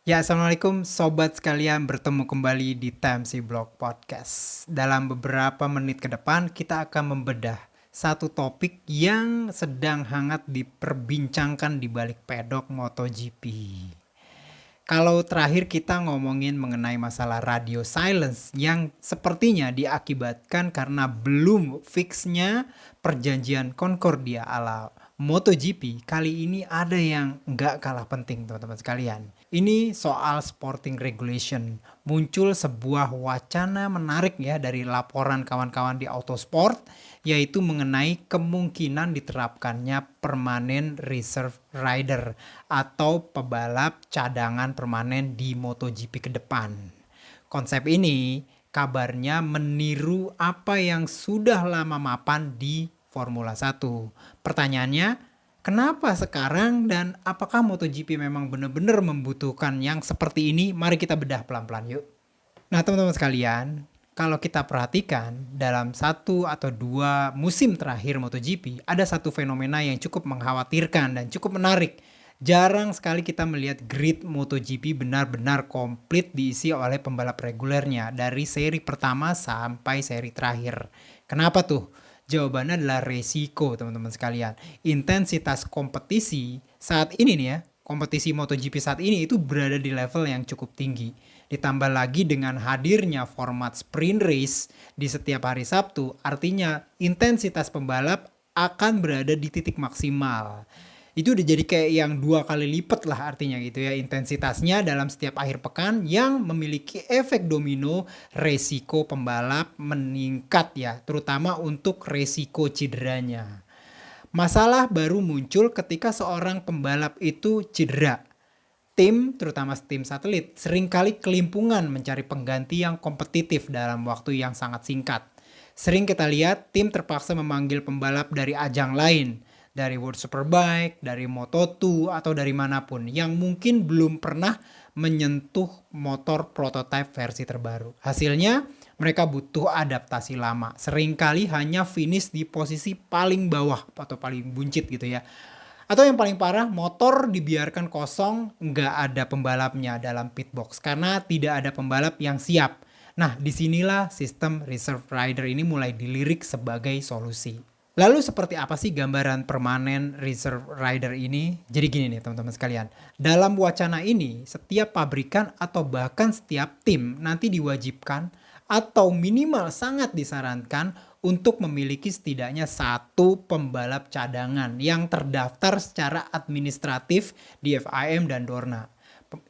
Ya, assalamualaikum sobat sekalian, bertemu kembali di TMC Blog Podcast. Dalam beberapa menit ke depan, kita akan membedah satu topik yang sedang hangat diperbincangkan di balik pedok MotoGP. Kalau terakhir kita ngomongin mengenai masalah radio silence yang sepertinya diakibatkan karena belum fixnya perjanjian Concordia ala MotoGP, kali ini ada yang nggak kalah penting teman-teman sekalian. Ini soal sporting regulation. Muncul sebuah wacana menarik ya dari laporan kawan-kawan di Autosport, yaitu mengenai kemungkinan diterapkannya permanen reserve rider atau pebalap cadangan permanen di MotoGP ke depan. Konsep ini kabarnya meniru apa yang sudah lama mapan di Formula 1. Pertanyaannya, kenapa sekarang dan apakah MotoGP memang benar-benar membutuhkan yang seperti ini? Mari kita bedah pelan-pelan yuk. Nah teman-teman sekalian, kalau kita perhatikan dalam satu atau dua musim terakhir MotoGP, ada satu fenomena yang cukup mengkhawatirkan dan cukup menarik. Jarang sekali kita melihat grid MotoGP benar-benar komplit diisi oleh pembalap regulernya dari seri pertama sampai seri terakhir. Kenapa tuh? Jawabannya adalah resiko teman-teman sekalian. Intensitas kompetisi saat ini nih ya, kompetisi MotoGP saat ini itu berada di level yang cukup tinggi. Ditambah lagi dengan hadirnya format sprint race di setiap hari Sabtu, artinya intensitas pembalap akan berada di titik maksimal. Itu udah jadi kayak yang 2 kali lipat lah artinya gitu ya intensitasnya dalam setiap akhir pekan, yang memiliki efek domino resiko pembalap meningkat ya, terutama untuk resiko cederanya. Masalah baru muncul ketika seorang pembalap itu cedera. Tim, terutama tim satelit, seringkali kelimpungan mencari pengganti yang kompetitif dalam waktu yang sangat singkat. Sering kita lihat tim terpaksa memanggil pembalap dari ajang lain, dari World Superbike, dari Moto2, atau dari manapun, yang mungkin belum pernah menyentuh motor prototipe versi terbaru. Hasilnya, mereka butuh adaptasi lama. Seringkali hanya finish di posisi paling bawah atau paling buncit gitu ya. Atau yang paling parah, motor dibiarkan kosong, nggak ada pembalapnya dalam pitbox karena tidak ada pembalap yang siap. Nah, disinilah sistem reserve rider ini mulai dilirik sebagai solusi. Lalu seperti apa sih gambaran permanen reserve rider ini? Jadi gini nih teman-teman sekalian. Dalam wacana ini, setiap pabrikan atau bahkan setiap tim nanti diwajibkan atau minimal sangat disarankan untuk memiliki setidaknya satu pembalap cadangan yang terdaftar secara administratif di FIM dan Dorna.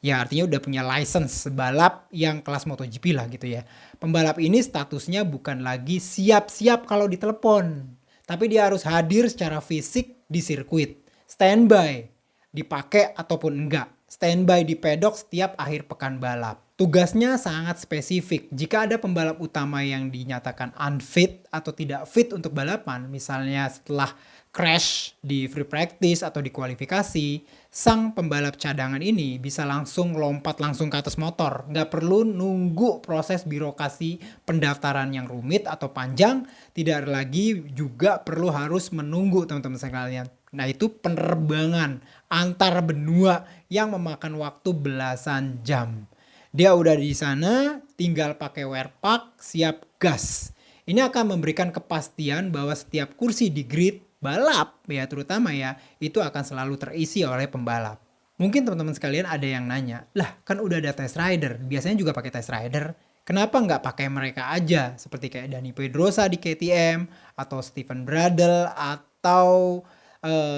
Ya artinya udah punya license balap yang kelas MotoGP lah gitu ya. Pembalap ini statusnya bukan lagi siap-siap kalau ditelepon, tapi dia harus hadir secara fisik di sirkuit, standby, dipakai ataupun enggak, standby di pedok setiap akhir pekan balap. Tugasnya sangat spesifik. Jika ada pembalap utama yang dinyatakan unfit atau tidak fit untuk balapan, misalnya setelah crash di free practice atau di kualifikasi, sang pembalap cadangan ini bisa langsung lompat langsung ke atas motor. Nggak perlu nunggu proses birokrasi pendaftaran yang rumit atau panjang, tidak lagi juga perlu harus menunggu teman-teman sekalian. Nah itu penerbangan antar benua yang memakan waktu belasan jam. Dia udah di sana, tinggal pakai wear pack, siap gas. Ini akan memberikan kepastian bahwa setiap kursi di grid balap ya terutama ya, itu akan selalu terisi oleh pembalap. Mungkin teman-teman sekalian ada yang nanya, lah kan udah ada test rider, biasanya juga pakai test rider. Kenapa nggak pakai mereka aja seperti kayak Dani Pedrosa di KTM atau Steven Bradl atau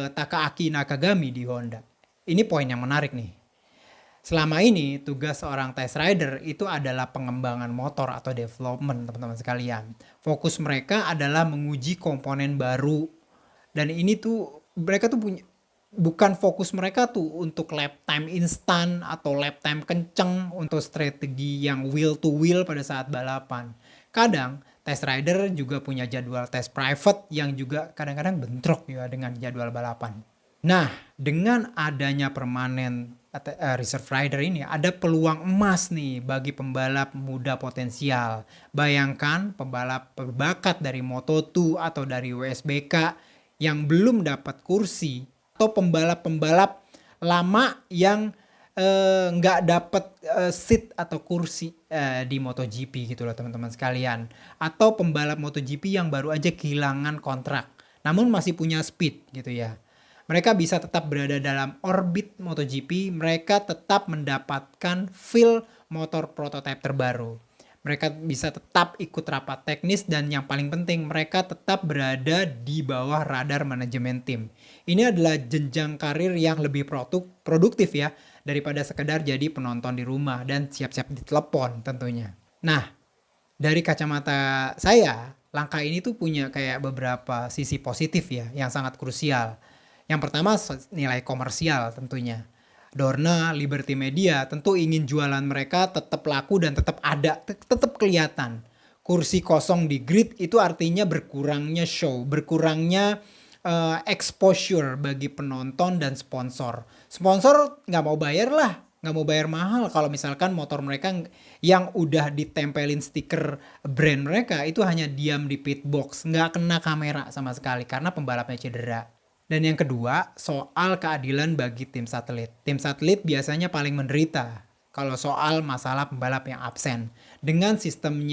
Takaaki Nakagami di Honda? Ini poin yang menarik nih. Selama ini tugas seorang test rider itu adalah pengembangan motor atau development teman-teman sekalian. Fokus mereka adalah menguji komponen baru. Dan ini tuh mereka tuh punya, bukan fokus mereka tuh untuk lap time instan atau lap time kenceng untuk strategi yang wheel to wheel pada saat balapan. Kadang test rider juga punya jadwal test private yang juga kadang-kadang bentrok ya dengan jadwal balapan. Nah, dengan adanya permanen reserve rider ini, ada peluang emas nih bagi pembalap muda potensial. Bayangkan pembalap berbakat dari Moto2 atau dari WSBK yang belum dapat kursi, atau pembalap-pembalap lama yang nggak dapet seat atau kursi di MotoGP gitu loh teman-teman sekalian. Atau pembalap MotoGP yang baru aja kehilangan kontrak, namun masih punya speed gitu ya. Mereka bisa tetap berada dalam orbit MotoGP, mereka tetap mendapatkan feel motor prototipe terbaru. Mereka bisa tetap ikut rapat teknis dan yang paling penting mereka tetap berada di bawah radar manajemen tim. Ini adalah jenjang karir yang lebih produktif ya daripada sekedar jadi penonton di rumah dan siap-siap ditelepon tentunya. Nah, dari kacamata saya, langkah ini tuh punya kayak beberapa sisi positif ya yang sangat krusial. Yang pertama nilai komersial tentunya. Dorna, Liberty Media tentu ingin jualan mereka tetap laku dan tetap ada, tetap kelihatan. Kursi kosong di grid itu artinya berkurangnya show, berkurangnya exposure bagi penonton dan sponsor. Sponsor nggak mau bayar lah, nggak mau bayar mahal kalau misalkan motor mereka yang udah ditempelin stiker brand mereka itu hanya diam di pit box, nggak kena kamera sama sekali karena pembalapnya cedera. Dan yang kedua, soal keadilan bagi tim satelit. Tim satelit biasanya paling menderita kalau soal masalah pembalap yang absen. Dengan sistem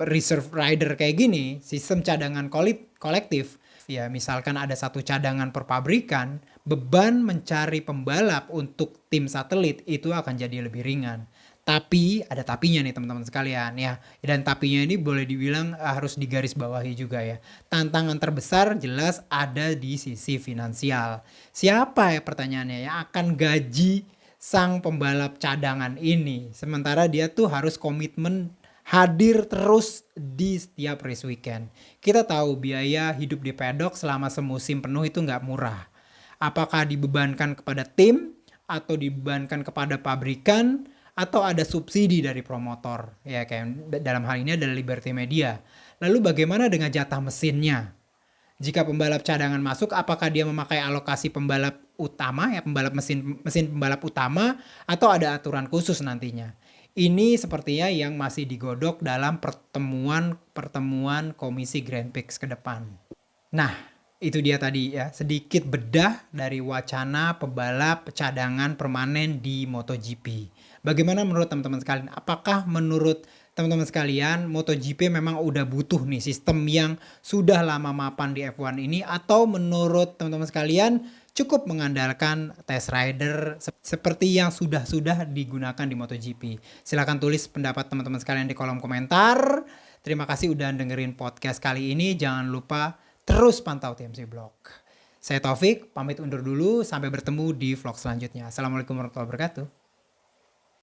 reserve rider kayak gini, sistem cadangan kolektif, ya misalkan ada satu cadangan per pabrikan, beban mencari pembalap untuk tim satelit itu akan jadi lebih ringan. Tapi ada tapinya nih teman-teman sekalian ya. Dan tapinya ini boleh dibilang harus digarisbawahi juga ya. Tantangan terbesar jelas ada di sisi finansial. Siapa ya pertanyaannya yang akan gaji sang pembalap cadangan ini? Sementara dia tuh harus komitmen hadir terus di setiap race weekend. Kita tahu biaya hidup di pedok selama semusim penuh itu nggak murah. Apakah dibebankan kepada tim atau dibebankan kepada pabrikan atau ada subsidi dari promotor ya, kayak dalam hal ini adalah Liberty Media. Lalu bagaimana dengan jatah mesinnya? Jika pembalap cadangan masuk, apakah dia memakai alokasi pembalap utama ya, mesin pembalap utama atau ada aturan khusus nantinya? Ini sepertinya yang masih digodok dalam pertemuan Komisi Grand Prix ke depan. Nah, itu dia tadi ya, sedikit bedah dari wacana pembalap cadangan permanen di MotoGP. Bagaimana menurut teman-teman sekalian? Apakah menurut teman-teman sekalian MotoGP memang udah butuh nih sistem yang sudah lama mapan di F1 ini, atau menurut teman-teman sekalian cukup mengandalkan test rider seperti yang sudah digunakan di MotoGP? Silahkan tulis pendapat teman-teman sekalian di kolom komentar. Terima kasih udah dengerin podcast kali ini. Jangan lupa terus pantau TMC Blog. Saya Taufik, pamit undur dulu. Sampai bertemu di vlog selanjutnya. Assalamualaikum warahmatullahi wabarakatuh.